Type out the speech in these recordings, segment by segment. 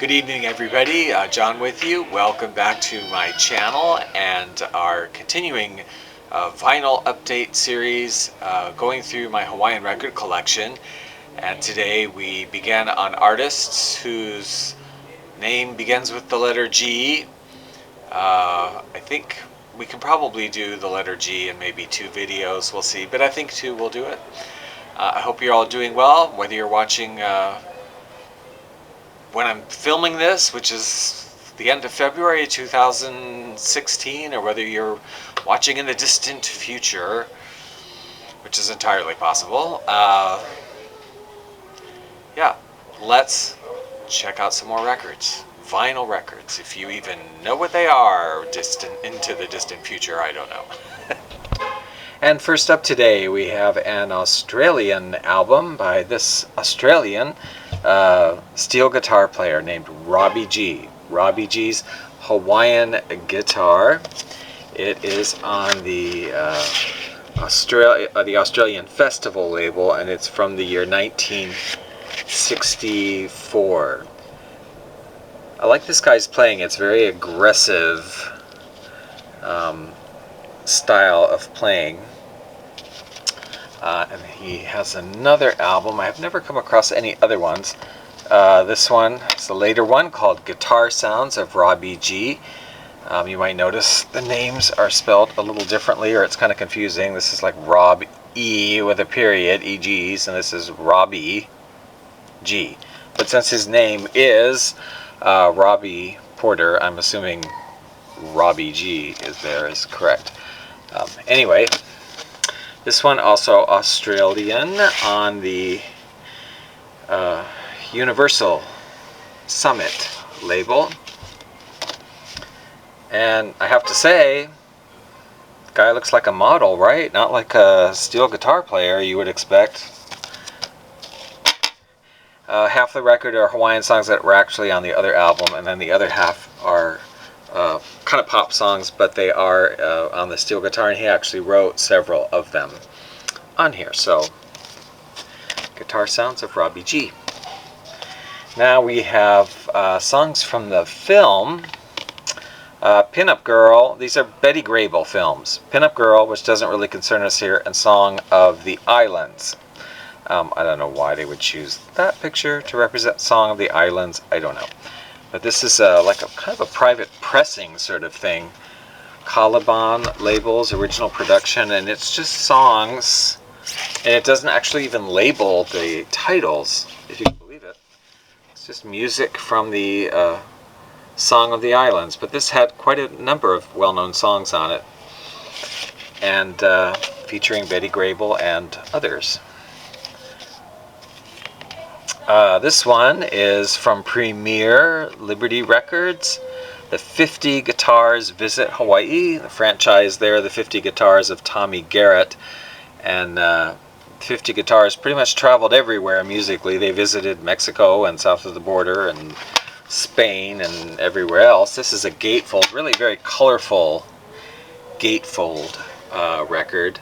Good evening, everybody. John with you. Welcome back to my channel and our continuing vinyl update series going through my Hawaiian record collection. And today we began on artists whose name begins with the letter G. I think we can probably do the letter G in maybe 2 videos. We'll see, but I think 2 will do it. I hope you're all doing well, whether you're watching when I'm filming this, which is the end of February 2016, or whether you're watching in the distant future, which is entirely possible. Yeah, let's check out some more records. Vinyl records, if you even know what they are, into the distant future, I don't know. And first up today, we have an Australian album by this Australian steel guitar player named RobE G. RobE G's Hawaiian Guitar. It is on the Australian Festival label, and it's from the year 1964. I like this guy's playing. It's very aggressive style of playing. And he has another album. I have never come across any other ones. This one is a later one called Guitar Sounds of RobE G. You might notice the names are spelled a little differently, or it's kind of confusing. This is like RobE with a period, EGs, and this is RobE G. But since his name is Robbie Porter, I'm assuming RobE G is correct. Anyway, this one also Australian on the Universal Summit label. And I have to say, the guy looks like a model, right? Not like a steel guitar player you would expect. Half the record are Hawaiian songs that were actually on the other album, and then the other half are kind of pop songs, but they are on the steel guitar, and he actually wrote several of them on here. So, Guitar Sounds of RobE G. Now we have songs from the film Pinup Girl. These are Betty Grable films. Pinup Girl, which doesn't really concern us here, and Song of the Islands. I don't know why they would choose that picture to represent Song of the Islands. I don't know. But this is like a kind of a private pressing sort of thing. Caliban labels, original production, and it's just songs. And it doesn't actually even label the titles, if you can believe it. It's just music from the Song of the Islands. But this had quite a number of well-known songs on it. And featuring Betty Grable and others. This one is from Premier Liberty Records. The 50 Guitars Visit Hawaii. The franchise there, the 50 Guitars of Tommy Garrett. And 50 Guitars pretty much traveled everywhere musically. They visited Mexico and south of the border and Spain and everywhere else. This is a gatefold, really very colorful gatefold record.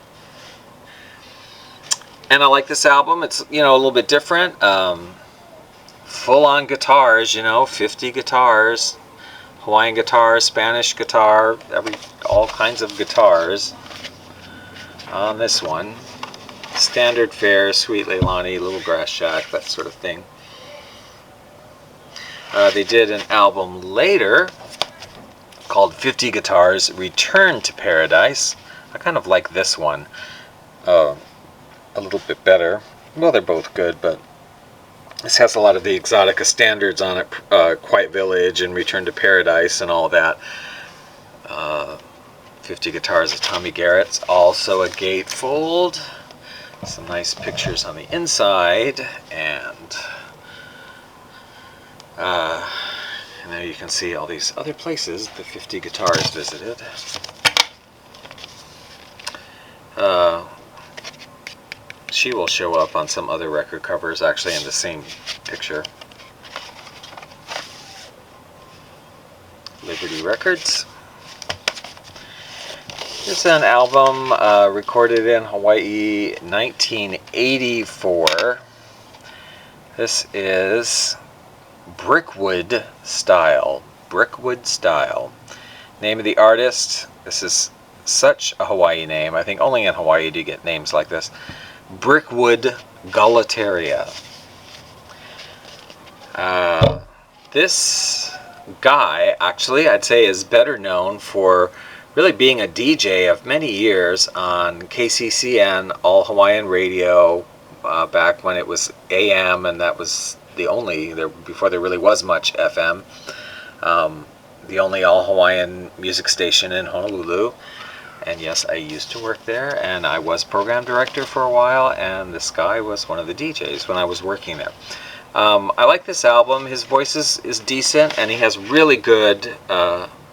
And I like this album. It's, you know, a little bit different. Full-on guitars, you know, 50 guitars. Hawaiian guitar, Spanish guitar, all kinds of guitars on this one. Standard fare, Sweet Leilani, Little Grass Shack, that sort of thing. They did an album later called 50 Guitars Return to Paradise. I kind of like this one a little bit better. Well, they're both good, but this has a lot of the Exotica standards on it, Quiet Village and Return to Paradise and all that. 50 Guitars of Tommy Garrett's also a gatefold. Some nice pictures on the inside, and there you can see all these other places the 50 Guitars visited. She will show up on some other record covers, actually in the same picture. Liberty Records. It's an album recorded in Hawaii 1984. This is Brickwood Style. Brickwood Style. Name of the artist. This is such a Hawaii name. I think only in Hawaii do you get names like this. Brickwood Galateria. This guy, actually, I'd say is better known for really being a DJ of many years on KCCN, All Hawaiian Radio, back when it was AM, and that was the only, before there really was much FM, the only All Hawaiian music station in Honolulu. And yes, I used to work there, and I was program director for a while, and this guy was one of the DJs when I was working there. I like this album. His voice is decent, and he has really good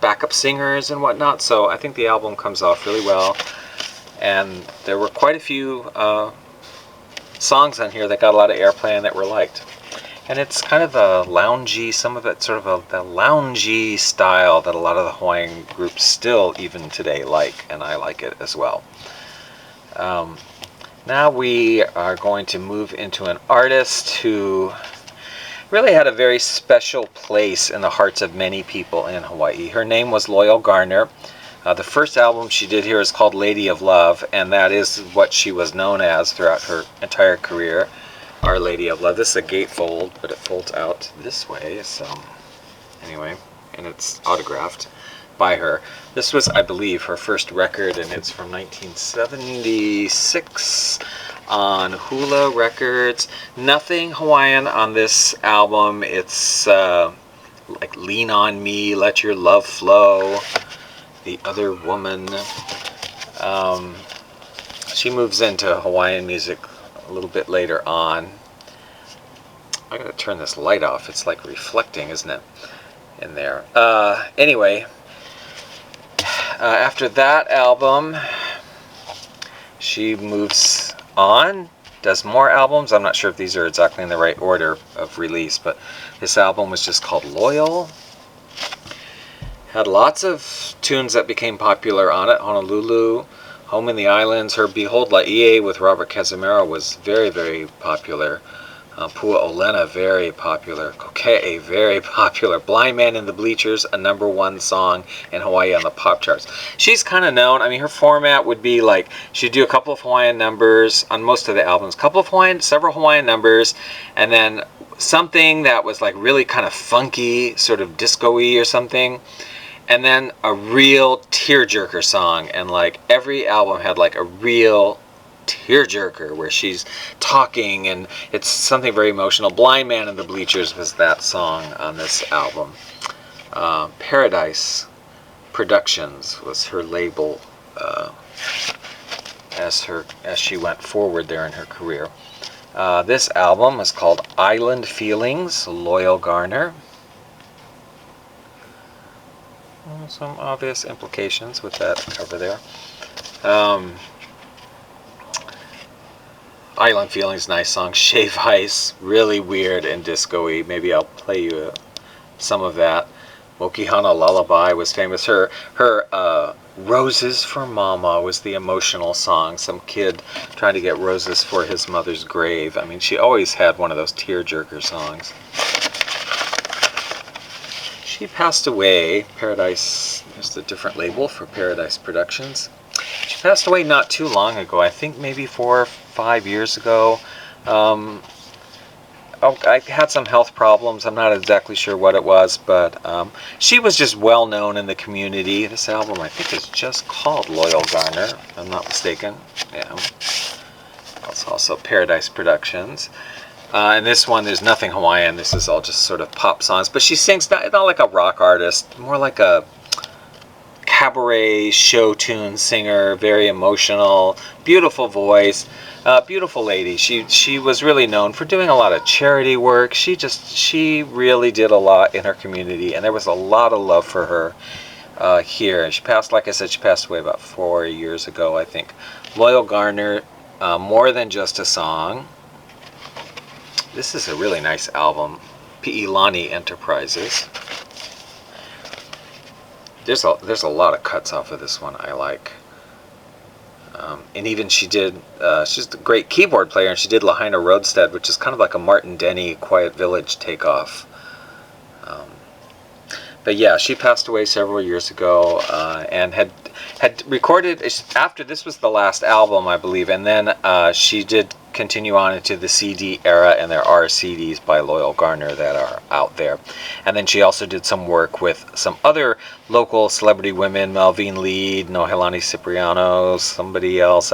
backup singers and whatnot, so I think the album comes off really well. And there were quite a few songs on here that got a lot of airplay and that were liked. And it's kind of a loungy, some of it sort of the loungy style that a lot of the Hawaiian groups still, even today, like, and I like it as well. Now we are going to move into an artist who really had a very special place in the hearts of many people in Hawaii. Her name was Loyal Garner. The first album she did here is called Lady of Love, and that is what she was known as throughout her entire career, Our Lady of Love. This is a gatefold, but it folds out this way, so anyway, and it's autographed by her. This was, I believe, her first record, and it's from 1976 on Hula Records. Nothing Hawaiian on this album. It's like Lean on Me, Let Your Love Flow, The Other Woman. She moves into Hawaiian music a little bit later on. I gotta turn this light off. It's like reflecting, isn't it, in there? Anyway, after that album, she moves on, does more albums. I'm not sure if these are exactly in the right order of release, but this album was just called Loyal. Had lots of tunes that became popular on it. Honolulu, Home in the Islands, her Behold Laie with Robert Cazimero was very, very popular. Pua Olena, very popular. Kokee, very popular. Blind Man in the Bleachers, a #1 song in Hawaii on the pop charts. She's kind of known, I mean, her format would be like, she'd do a couple of Hawaiian numbers on most of the albums, several Hawaiian numbers, and then something that was like really kind of funky, sort of disco-y or something, and then a real tearjerker song. And like every album had like a real tearjerker where she's talking, and it's something very emotional. Blind Man in the Bleachers was that song on this album. Paradise Productions was her label as she went forward there in her career. This album is called Island Feelings, Loyal Garner. Some obvious implications with that cover there. Island Feelings, nice song. Shave Ice, really weird and disco-y. Maybe I'll play you some of that. Mokihana Lullaby was famous. Her Roses for Mama was the emotional song. Some kid trying to get roses for his mother's grave. I mean, she always had one of those tearjerker songs. She passed away. Paradise, there's a different label for Paradise Productions. She passed away not too long ago. I think maybe 4 or 5 years ago. I had some health problems. I'm not exactly sure what it was, but she was just well known in the community. This album, I think, is just called Loyal Garner, if I'm not mistaken. Yeah. It's also Paradise Productions. And this one, there's nothing Hawaiian. This is all just sort of pop songs. But she sings not like a rock artist, more like a cabaret show tune singer, very emotional, beautiful voice, beautiful lady. She was really known for doing a lot of charity work. She really did a lot in her community, and there was a lot of love for her here. And she passed, like I said, she passed away about 4 years ago, I think. Loyal Garner, More Than Just a Song. This is a really nice album. Pi'ilani Enterprises. There's a lot of cuts off of this one I like. And even she's a great keyboard player, and she did Lahaina Roadstead, which is kind of like a Martin Denny Quiet Village takeoff But yeah, she passed away several years ago, and had recorded after this was the last album, I believe, and then she did continue on into the CD era, and there are CDs by Loyal Garner that are out there. And then she also did some work with some other local celebrity women, Melvine Lead, Nohelani Cipriano, somebody else,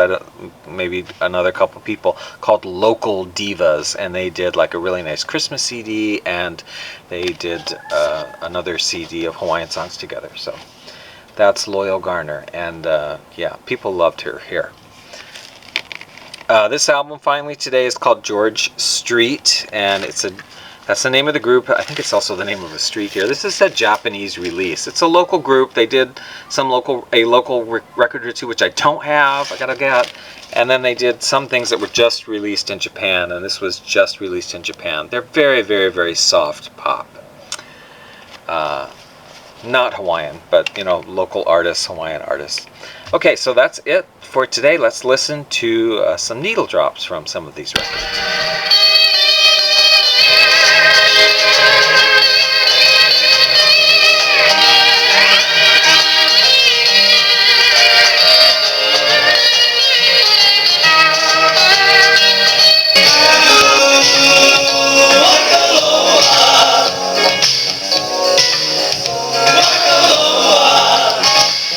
maybe another couple people, called Local Divas, and they did like a really nice Christmas CD, and they did another CD of Hawaiian songs together. So that's Loyal Garner, and yeah, people loved her here. This album finally today is called George Street, and that's the name of the group. I think it's also the name of a street here. This is a Japanese release. It's a local group. They did a local record or two, which I don't have. I gotta get. And then they did some things that were just released in Japan, and this was just released in Japan. They're very, very, very soft pop. Not Hawaiian, but local artists, Hawaiian artists. Okay, so that's it for today. Let's listen to some needle drops from some of these records.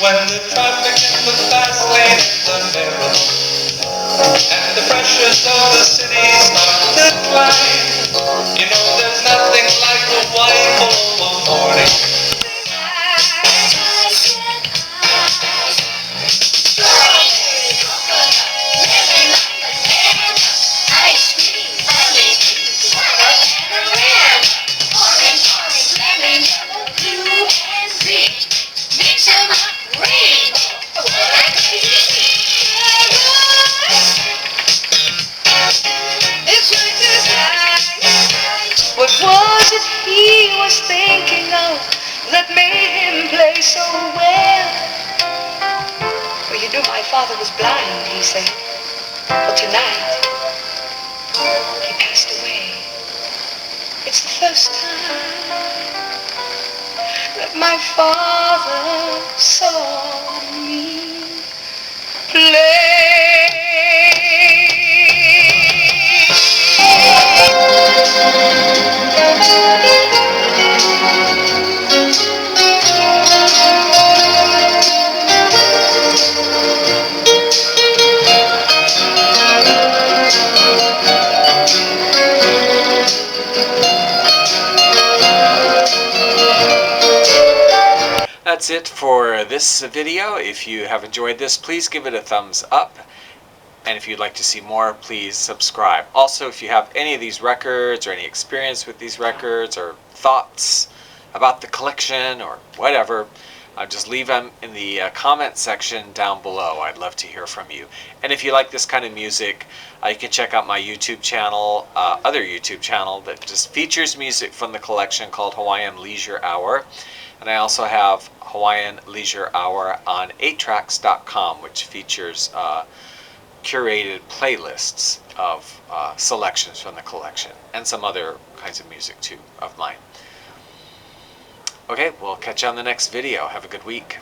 When the traffic in the fast lane is unbearable and the pressures of the city start to climb, you know there's nothing like a Hawaii full of morning. What was it he was thinking of that made him play so well? Well, you know, my father was blind, he said. But tonight, he passed away. It's the first time that my father saw me play. That's it for this video. If you have enjoyed this, please give it a thumbs up. And if you'd like to see more, please subscribe. Also, if you have any of these records or any experience with these records or thoughts about the collection or whatever, just leave them in the comment section down below. I'd love to hear from you. And if you like this kind of music, you can check out my YouTube channel, other YouTube channel that just features music from the collection called Hawaiian Leisure Hour. And I also have Hawaiian Leisure Hour on 8tracks.com, which features curated playlists of selections from the collection and some other kinds of music too of mine. Okay, we'll catch you on the next video. Have a good week.